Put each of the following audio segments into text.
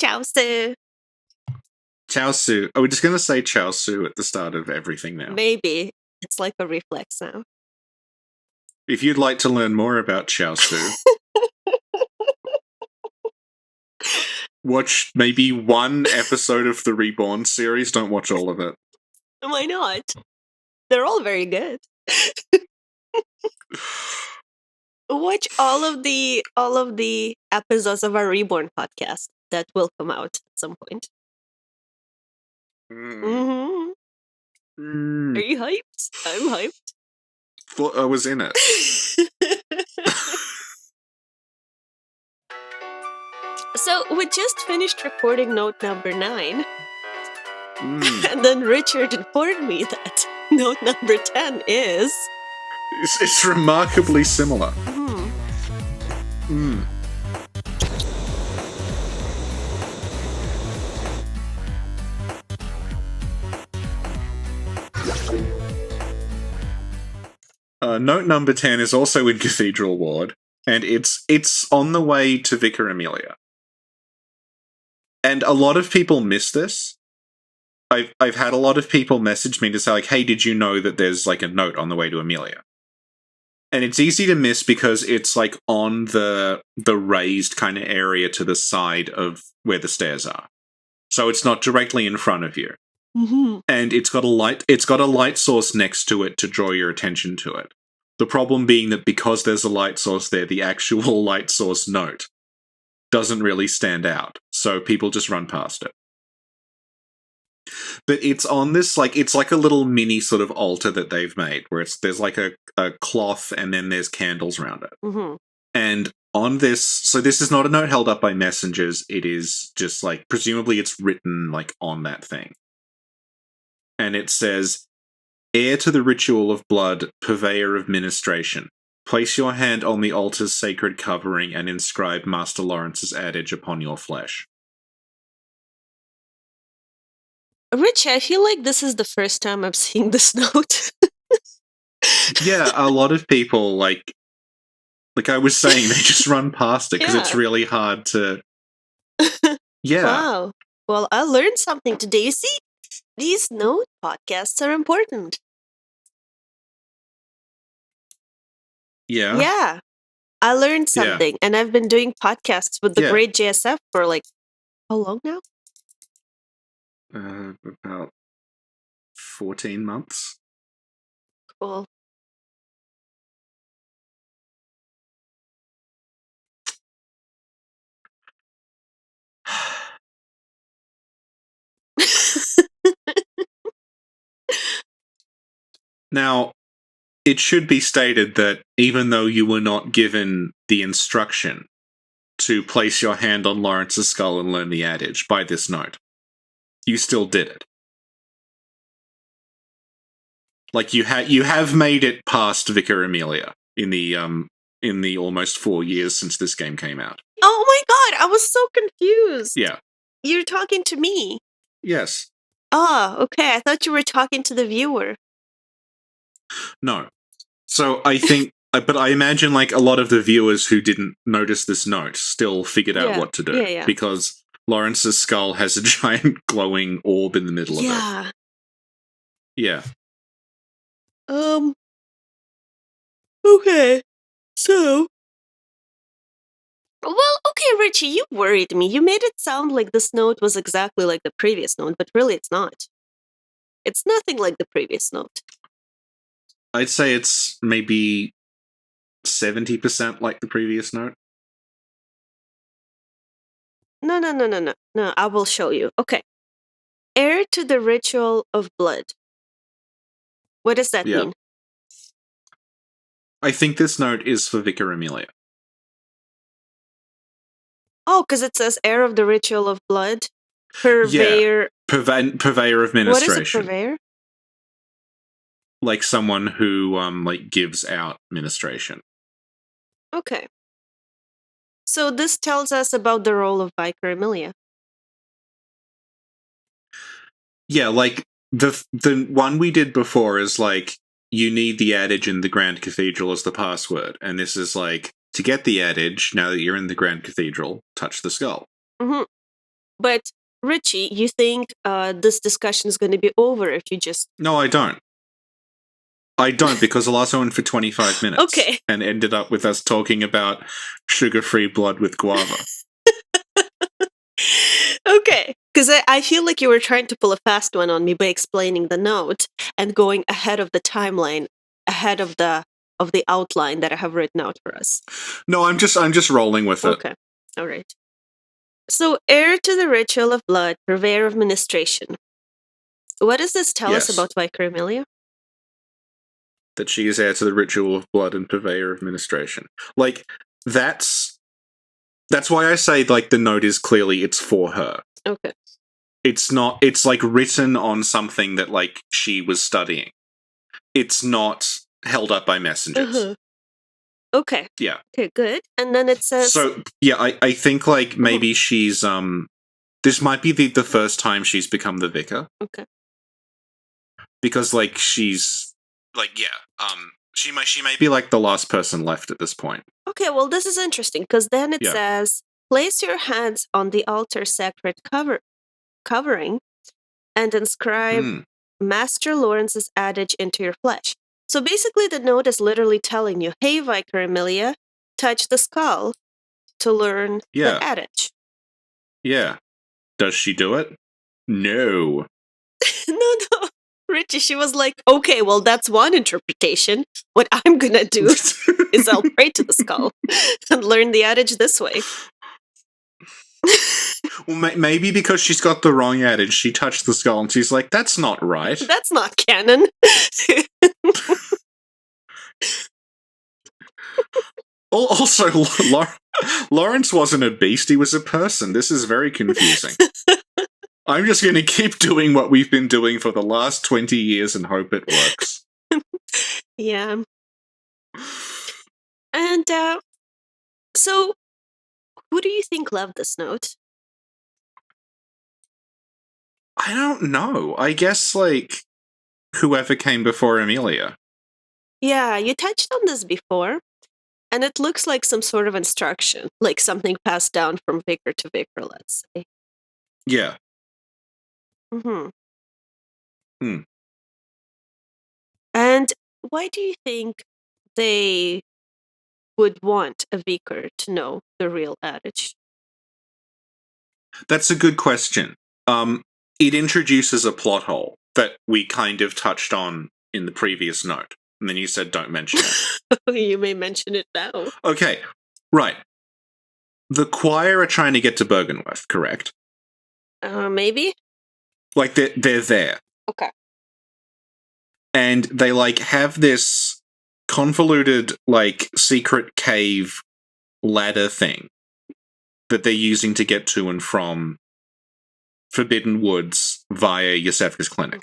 Ciao, Sue. Ciao Su. Are we just going to say Ciao Su at the start of everything now? Maybe. It's like a reflex now. If you'd like to learn more about Ciao Su, watch maybe one episode of the Reborn series. Don't watch all of it. Why not? They're all very good. Watch all of the episodes of our Reborn podcast that will come out at some point. Mm-hmm. Are you hyped? I'm hyped. Thought I was in it. So we just finished recording note number 9. And then Richard informed me that note number 10 is... It's remarkably similar. Note number 10 is also in Cathedral Ward, and it's on the way to Vicar Amelia. And a lot of people miss this. I've had a lot of people message me to say, like, hey, did you know that there's, like, a note on the way to Amelia? And it's easy to miss because it's, like, on the raised kind of area to the side of where the stairs are. So it's not directly in front of you. Mm-hmm. And it's got a light source next to it to draw your attention to it. The problem being that because there's a light source there, the actual light source note doesn't really stand out. So people just run past it. But it's on this, like, it's like a little mini sort of altar that they've made, where there's like a cloth and then there's candles around it. Mm-hmm. And on this, so this is not a note held up by messengers, it is just like, presumably it's written like on that thing. And it says, Heir to the ritual of blood, purveyor of ministration. Place your hand on the altar's sacred covering and inscribe Master Laurence's adage upon your flesh. Rich, I feel like this is the first time I'm seeing this note. Yeah, a lot of people, like I was saying, they just run past it because it's really hard to... Yeah. Wow. Well, I learned something today. You see, these note podcasts are important. Yeah. Yeah. I learned something, and I've been doing podcasts with the great JSF for, like, how long now? About 14 months. Cool. Now, it should be stated that even though you were not given the instruction to place your hand on Laurence's skull and learn the adage by this note, you still did it. Like, you have made it past Vicar Amelia in the almost 4 years since this game came out. Oh my god, I was so confused. Yeah. You're talking to me. Yes. Ah, okay. I thought you were talking to the viewer. No. So I think, but I imagine like a lot of the viewers who didn't notice this note still figured out what to do. Because Laurence's skull has a giant glowing orb in the middle of it. Yeah. Okay. So. Well, okay, Richie, you worried me. You made it sound like this note was exactly like the previous note, but really it's not. It's nothing like the previous note. I'd say it's maybe 70% like the previous note. No, I will show you. Okay. Heir to the ritual of blood. What does that mean? I think this note is for Vicar Amelia. Oh, because it says heir of the ritual of blood. Purveyor. Purveyor of ministration. What is a purveyor? Like someone who like gives out ministration. Okay. So this tells us about the role of Vicar Amelia. Yeah, like the one we did before is like, you need the adage in the Grand Cathedral as the password. And this is like, to get the adage, now that you're in the Grand Cathedral, touch the skull. Mm-hmm. But Richie, you think this discussion is going to be over if you just... No, I don't. I don't, because the last one went for 25 minutes. Okay. And ended up with us talking about sugar-free blood with guava. Okay. Because I feel like you were trying to pull a fast one on me by explaining the note and going ahead of the timeline, ahead of the outline that I have written out for us. No, I'm just rolling with it. Okay. All right. So, heir to the ritual of blood, purveyor of ministration. What does this tell us about Vicar Amelia? That she is heir to the ritual of blood and purveyor of ministration. Like, that's why I say, like, the note is clearly it's for her. Okay. It's not, it's, like, written on something that, like, she was studying. It's not held up by messengers. Uh-huh. Okay. Yeah. Okay, good. And then it says... So, yeah, I think, like, maybe she's, this might be the first time she's become the vicar. Okay. Because, like, she's... Like, yeah, she may be like the last person left at this point. Okay, well, this is interesting because then it says, place your hands on the altar sacred covering and inscribe Master Laurence's adage into your flesh. So basically, the note is literally telling you, hey, Vicar Amelia, touch the skull to learn the adage. Yeah. Does she do it? No. No. Richie, she was like, okay, well, that's one interpretation. What I'm gonna do is I'll pray to the skull and learn the adage this way. Well, maybe because she's got the wrong adage, she touched the skull and she's like, that's not right. That's not canon. Also, Laurence wasn't a beast, he was a person. This is very confusing. I'm just going to keep doing what we've been doing for the last 20 years and hope it works. Yeah. And, so, who do you think loved this note? I don't know. I guess, like, whoever came before Amelia. Yeah, you touched on this before, and it looks like some sort of instruction, like something passed down from vicar to vicar, let's say. Yeah. And why do you think they would want a vicar to know the real adage? That's a good question. It introduces a plot hole that we kind of touched on in the previous note, and then you said don't mention it. You may mention it now. Okay, right. The choir are trying to get to Bergenworth, correct? Maybe? Like, they're there. Okay. And they, like, have this convoluted, like, secret cave ladder thing that they're using to get to and from Forbidden Woods via Yosefka's clinic.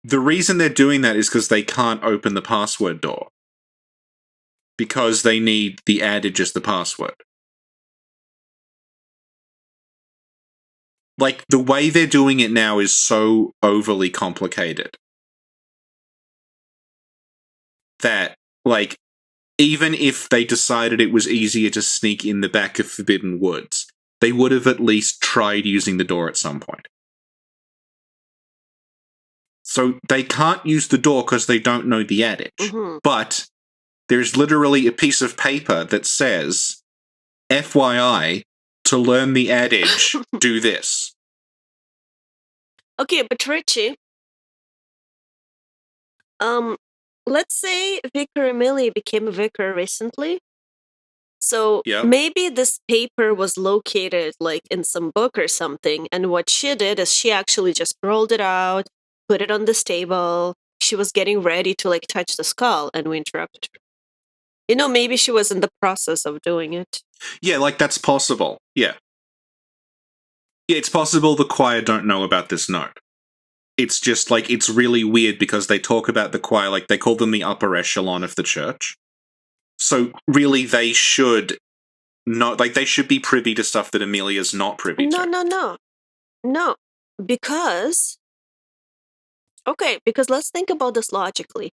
The reason they're doing that is because they can't open the password door. Because they need the adage as the password. Like, the way they're doing it now is so overly complicated that, like, even if they decided it was easier to sneak in the back of Forbidden Woods, they would have at least tried using the door at some point. So they can't use the door because they don't know the adage. But there's literally a piece of paper that says, FYI, to learn the adage, do this. Okay, but Richie, let's say Vicar Amelia became a vicar recently. So maybe this paper was located like in some book or something, and what she did is she actually just rolled it out, put it on this table. She was getting ready to like touch the skull, and we interrupted her. You know, maybe she was in the process of doing it. Yeah, like, that's possible. Yeah. Yeah, it's possible the choir don't know about this note. It's just, like, it's really weird because they talk about the choir, like, they call them the upper echelon of the church. So, really, they should not, like, they should be privy to stuff that Amelia's not privy to. No. Because... Okay, because let's think about this logically.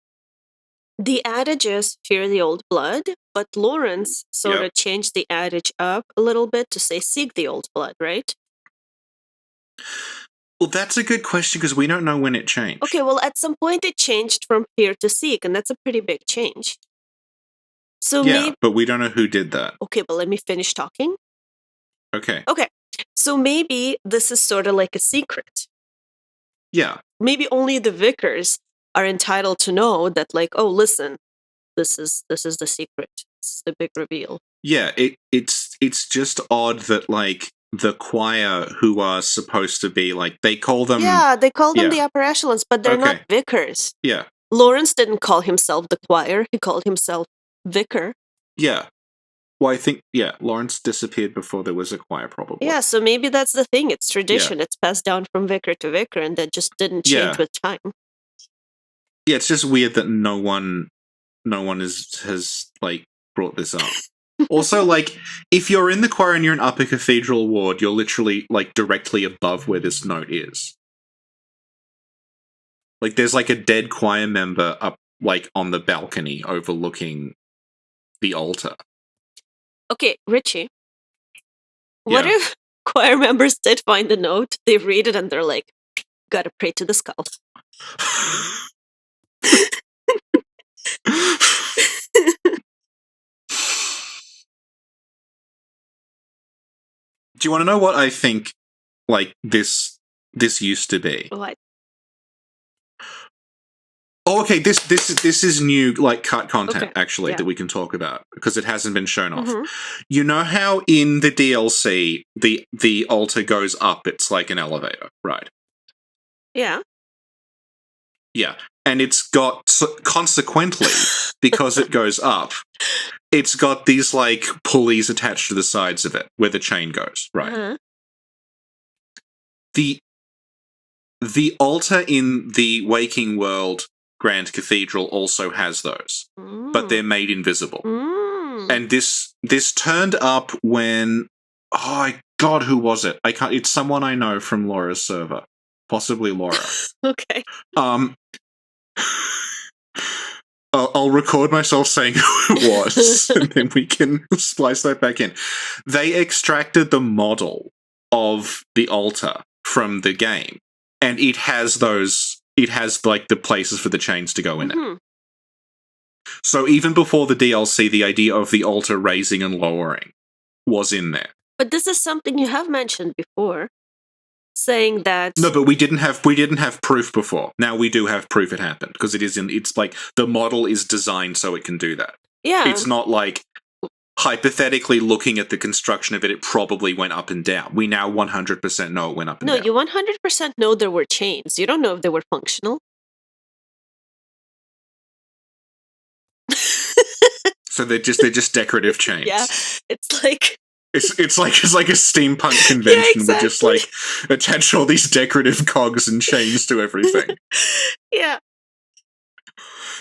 The adage is fear the old blood, but Laurence sort of changed the adage up a little bit to say seek the old blood, right? Well, that's a good question because we don't know when it changed. Okay, well, at some point it changed from fear to seek, and that's a pretty big change. So but we don't know who did that. Okay, but let me finish talking. Okay. Okay, so maybe this is sort of like a secret. Yeah. Maybe only the vicars are entitled to know that, like, oh, listen, this is the secret. This is the big reveal. Yeah, it's just odd that, like, the choir who are supposed to be, like, they call them... Yeah, they call them the upper echelons, but they're not vicars. Yeah. Laurence didn't call himself the choir. He called himself vicar. Yeah. Well, I think, Laurence disappeared before there was a choir, probably. Yeah, so maybe that's the thing. It's tradition. Yeah. It's passed down from vicar to vicar, and that just didn't change with time. Yeah, it's just weird that no one has like brought this up. Also, like, if you're in the choir and you're in Upper Cathedral Ward, you're literally, like, directly above where this note is. Like, there's, like, a dead choir member up, like, on the balcony overlooking the altar. Okay, Richie. What if choir members did find the note, they read it, and they're like, gotta pray to the skull? Do you want to know what I think, like, this used to be? What? Oh, okay, this is new, like, cut content, actually, that we can talk about, because it hasn't been shown off. You know how in the DLC, the altar goes up, it's like an elevator, right? Yeah. Yeah, and it's got, consequently, because it goes up, it's got these, like, pulleys attached to the sides of it, where the chain goes, right? The altar in the Waking World Grand Cathedral also has those, but they're made invisible. And this turned up when, oh god, who was it? It's someone I know from Laura's server, possibly Laura. Okay. I'll record myself saying who it was, and then we can splice that back in. They extracted the model of the altar from the game, and it has like the places for the chains to go in it. So even before the DLC, the idea of the altar raising and lowering was in there. But this is something you have mentioned before, saying that... No, but we didn't have proof before. Now we do have proof it happened, because it's like the model is designed so it can do that. Yeah. It's not like, hypothetically looking at the construction of it, it probably went up and down. We now 100% know it went up and down. No, you 100% know there were chains. You don't know if they were functional. So they're just decorative chains. Yeah, it's like... It's like a steampunk convention with just, like, attach all these decorative cogs and chains to everything. Yeah.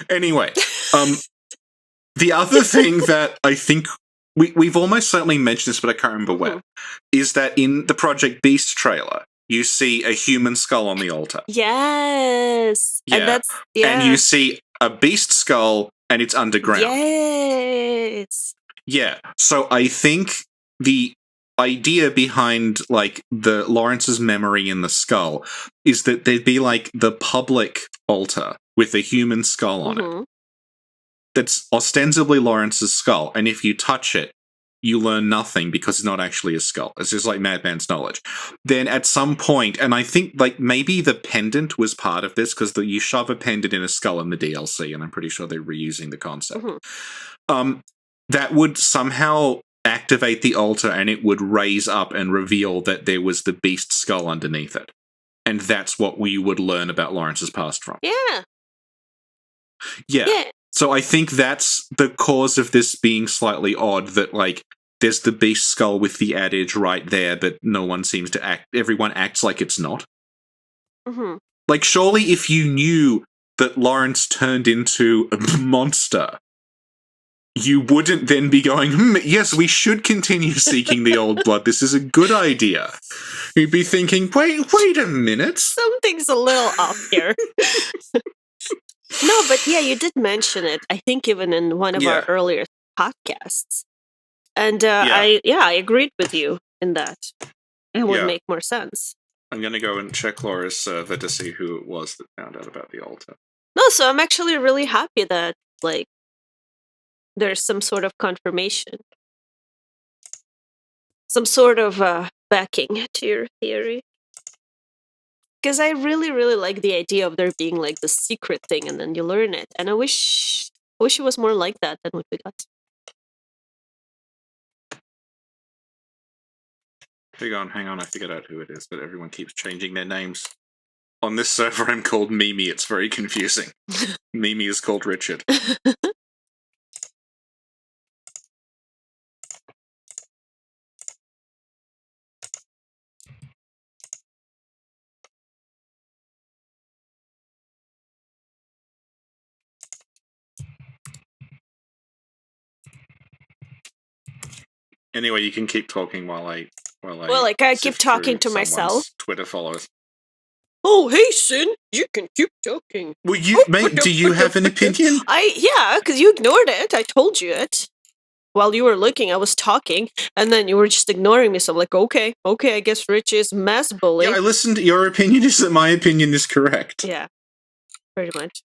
Anyway, the other thing that I think we've almost certainly mentioned this, but I can't remember where, is that in the Project Beast trailer, you see a human skull on the altar. Yes. Yeah. And that's... And you see a beast skull, and it's underground. Yes. Yeah. So I think the idea behind, like, the Laurence's memory in the skull is that there'd be, like, the public altar with a human skull on it. That's ostensibly Laurence's skull, and if you touch it, you learn nothing because it's not actually a skull. It's just like Madman's knowledge. Then at some point, and I think, like, maybe the pendant was part of this, because you shove a pendant in a skull in the DLC, and I'm pretty sure they're reusing the concept. That would somehow activate the altar, and it would raise up and reveal that there was the beast skull underneath it. And that's what we would learn about Laurence's past from. Yeah. Yeah. So I think that's the cause of this being slightly odd, that, like, there's the beast skull with the adage right there, but no one seems to everyone acts like it's not. Like, surely if you knew that Laurence turned into a monster, you wouldn't then be going, yes, we should continue seeking the old blood. This is a good idea. You'd be thinking, wait a minute. Something's a little off here. No, but yeah, you did mention it. I think even in one of our earlier podcasts. And I agreed with you in that. It would make more sense. I'm going to go and check Laura's server to see who it was that found out about the altar. No, so I'm actually really happy that, like, there's some sort of confirmation. Some sort of backing to your theory. Because I really, really like the idea of there being, like, the secret thing and then you learn it. And I wish it was more like that than what we got. Hang on, I figured out who it is, but everyone keeps changing their names. On this server, I'm called Mimi. It's very confusing. Mimi is called Richard. Anyway, you can keep talking while I keep talking to myself. Twitter followers. Oh, hey, Sin, you can keep talking. Well, mate, do you have an opinion? Yeah, because you ignored it. I told you it. While you were looking, I was talking, and then you were just ignoring me, so I'm like, okay, I guess Rich is mass bully. Yeah, I listened. Your opinion is that my opinion is correct. Yeah, pretty much.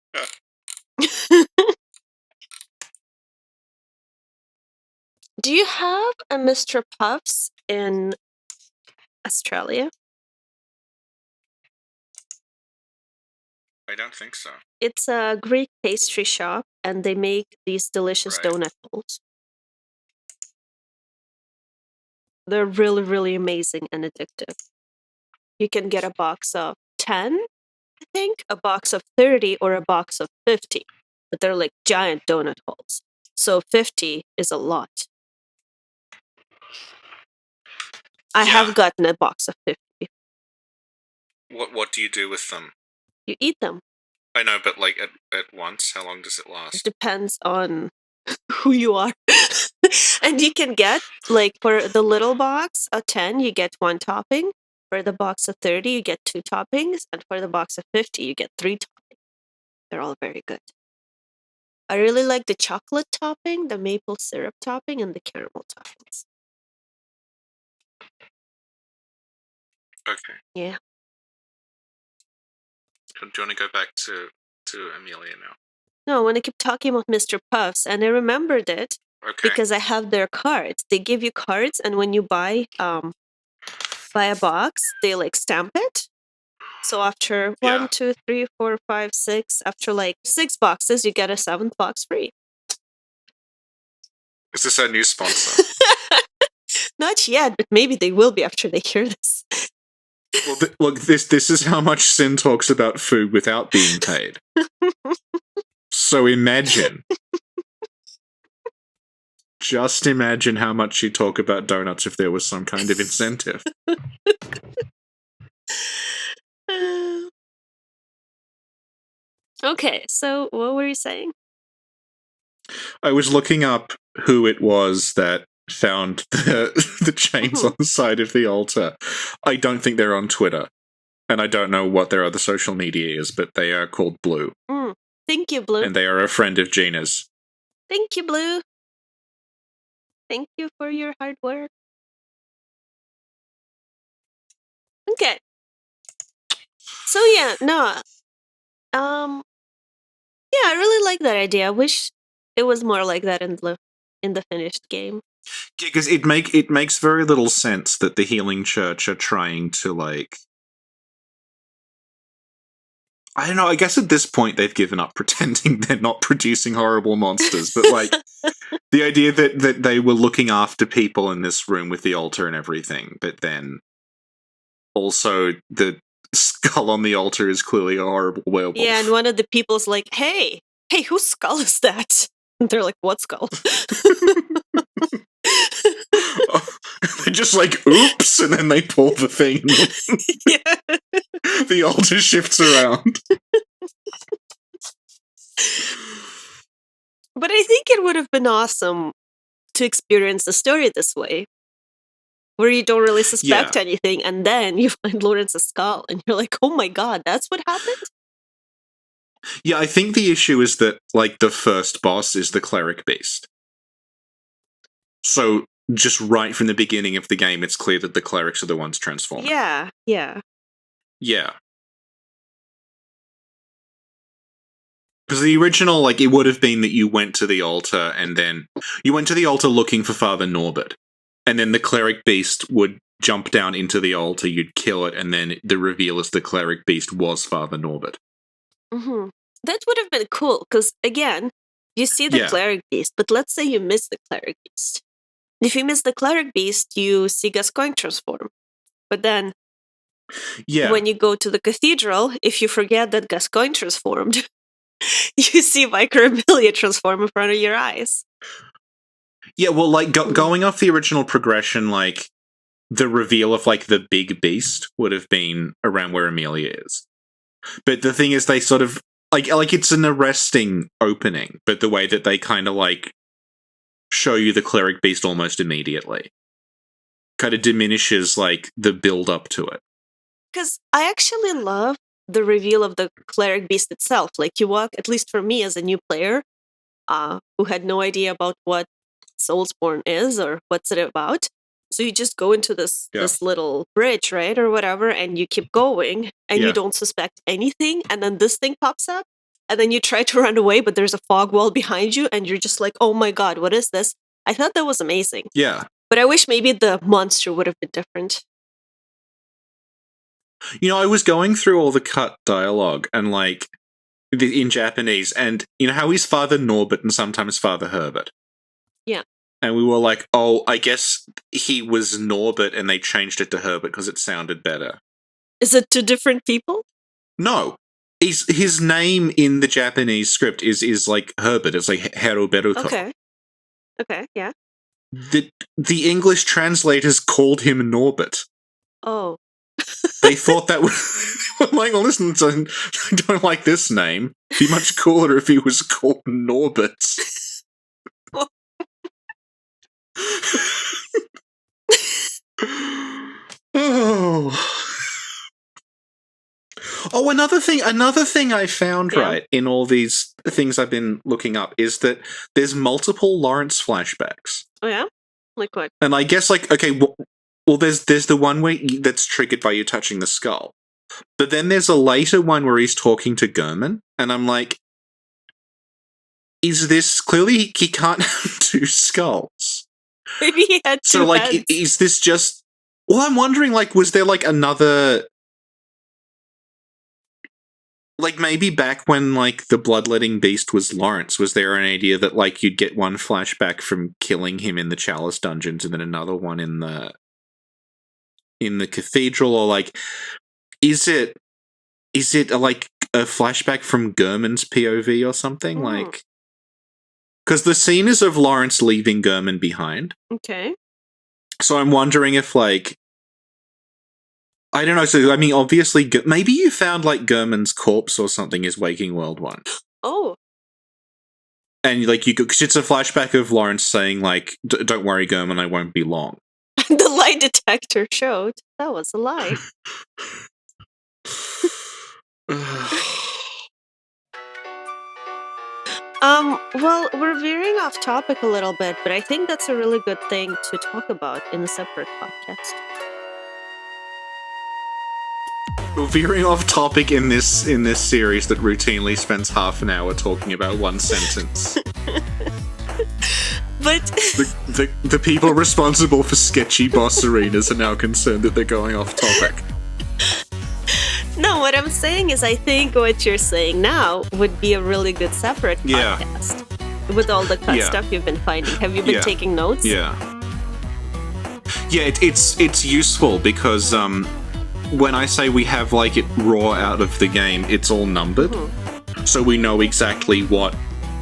Do you have a Mr. Puffs in Australia? I don't think so. It's a Greek pastry shop, and they make these delicious donut holes. They're really, really amazing and addictive. You can get a box of 10, I think, a box of 30, or a box of 50. But they're like giant donut holes. So 50 is a lot. I have gotten a box of 50. What do you do with them? You eat them. I know, but like at once, how long does it last? It depends on who you are. And you can get, like, for the little box of 10, you get 1 topping. For the box of 30, you get 2 toppings. And for the box of 50, you get 3 toppings. They're all very good. I really like the chocolate topping, the maple syrup topping, and the caramel toppings. Okay. Yeah. Do you want to go back to Amelia now? No, I want to keep talking about Mr. Puffs, and I remembered it because I have their cards. They give you cards, and when you buy a box, they like stamp it. So after 1, 2, 3, 4, 5, 6, after like 6 boxes, you get a 7th box free. Is this our new sponsor? Not yet, but maybe they will be after they hear this. Well, look, this is how much Sin talks about food without being paid. So imagine. Just imagine how much you talk about donuts if there was some kind of incentive. Okay, so what were you saying? I was looking up who it was that found the chains on the side of the altar. I don't think they're on Twitter. And I don't know what their other social media is, but they are called Blue. Thank you, Blue. And they are a friend of Gina's. Thank you, Blue. Thank you for your hard work. Okay. So yeah, no. Yeah, I really like that idea. I wish it was more like that in the finished game. Yeah, because it makes very little sense that the Healing Church are trying to, like, I don't know, I guess at this point they've given up pretending they're not producing horrible monsters, but like the idea that they were looking after people in this room with the altar and everything, but then also the skull on the altar is clearly a horrible werewolf. Yeah, and one of the people's like, hey, whose skull is that? And they're like, what skull? They're just like, oops, and then they pull the thing. Yeah. The altar shifts around. But I think it would have been awesome to experience the story this way, where you don't really suspect anything, and then you find Laurence's skull, and you're like, oh my god, that's what happened? Yeah, I think the issue is that, like, the first boss is the cleric beast. So, just right from the beginning of the game, it's clear that the clerics are the ones transforming. Yeah. Yeah. Because the original, like, it would have been that you went to the altar, and then you went to the altar looking for Father Norbert, and then the cleric beast would jump down into the altar, you'd kill it, and then the reveal is the cleric beast was Father Norbert. Mm-hmm. That would have been cool, because, again, you see the cleric beast, but let's say you miss the cleric beast. If you miss the cleric beast, you see Gascoigne transform. But then, when you go to the cathedral, if you forget that Gascoigne transformed, you see Vicar Amelia transform in front of your eyes. Yeah, well, like, going off the original progression, like, the reveal of, like, the big beast would have been around where Amelia is. But the thing is, they sort of, like it's an arresting opening, but the way that they kind of, like, show you the cleric beast almost immediately kind of diminishes, like, the build-up to it. Because I actually love the reveal of the cleric beast itself. Like, you walk, at least for me as a new player, who had no idea about what Soulsborne is or what's it about. So you just go into this little bridge, right, or whatever, and you keep going, and you don't suspect anything, and then this thing pops up, and then you try to run away, but there's a fog wall behind you, and you're just like, oh my god, what is this? I thought that was amazing. Yeah. But I wish maybe the monster would have been different. You know, I was going through all the cut dialogue, and, like, in Japanese, and you know how he's Father Norbert and sometimes Father Herbert? Yeah. And we were like, oh, I guess he was Norbert and they changed it to Herbert because it sounded better. Is it two different people? No. His name in the Japanese script is like Herbert. It's like Heroberuko. Okay, yeah. The English translators called him Norbert. Oh. They thought that was... I'm like, well, listen, I don't like this name. It'd be much cooler if he was called Norbert. Another thing I found right in all these things I've been looking up is that there's multiple Laurence flashbacks. Oh yeah? Like what? And I guess, like, okay, well there's the one where that's triggered by you touching the skull. But then there's a later one where he's talking to Gurman, and I'm like, is this... Clearly he can't have two skulls. Maybe he had two heads. Is this just... Well, I'm wondering, like, was there, like, another... Like, maybe back when, like, the bloodletting beast was Laurence, was there an idea that, like, you'd get one flashback from killing him in the Chalice dungeons and then another one in the cathedral? Or, like, is it like, a flashback from Gurman's POV or something? Like... Because the scene is of Laurence leaving Gurman behind. Okay. So I'm wondering if, like... I don't know, so, I mean, obviously, maybe you found, like, Gurman's corpse or something is Waking World 1. Oh. And, like, because it's a flashback of Laurence saying, like, don't worry, Gurman, I won't be long. The lie detector showed that was a lie. Well, we're veering off topic a little bit, but I think that's a really good thing to talk about in a separate podcast. We're veering off topic in this series that routinely spends half an hour talking about one sentence. But the people responsible for sketchy boss arenas are now concerned that they're going off topic. No, what I'm saying is I think what you're saying now would be a really good separate podcast. With all the cut stuff you've been finding. Have you been taking notes? Yeah. Yeah, it's useful because when I say we have, like, it raw out of the game, it's all numbered. Mm-hmm. So we know exactly what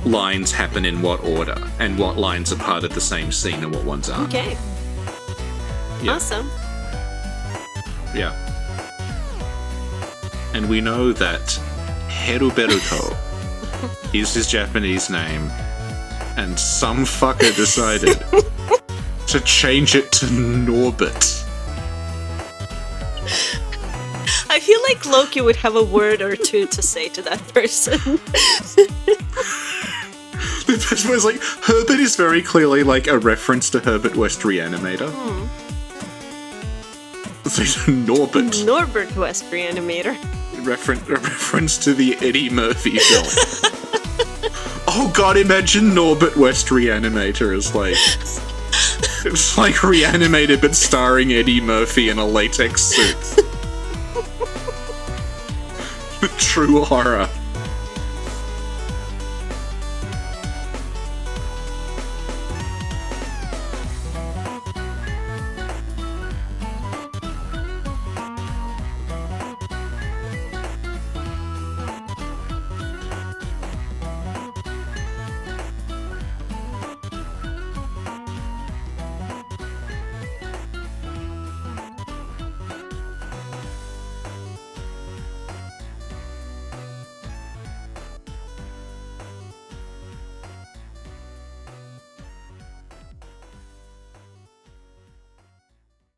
lines happen in what order and what lines are part of the same scene and what ones aren't. Okay. Yeah. Awesome. Yeah. And we know that Heroberuko is his Japanese name, and some fucker decided to change it to Norbert. I I feel like Loki would have a word or two to say to that person. The best was like, Herbert is very clearly like a reference to Herbert West Reanimator. It's like Norbert. Norbert West Reanimator. A reference to the Eddie Murphy film. Oh god, imagine Norbert West Reanimator as like... It's like Reanimated but starring Eddie Murphy in a latex suit. True horror.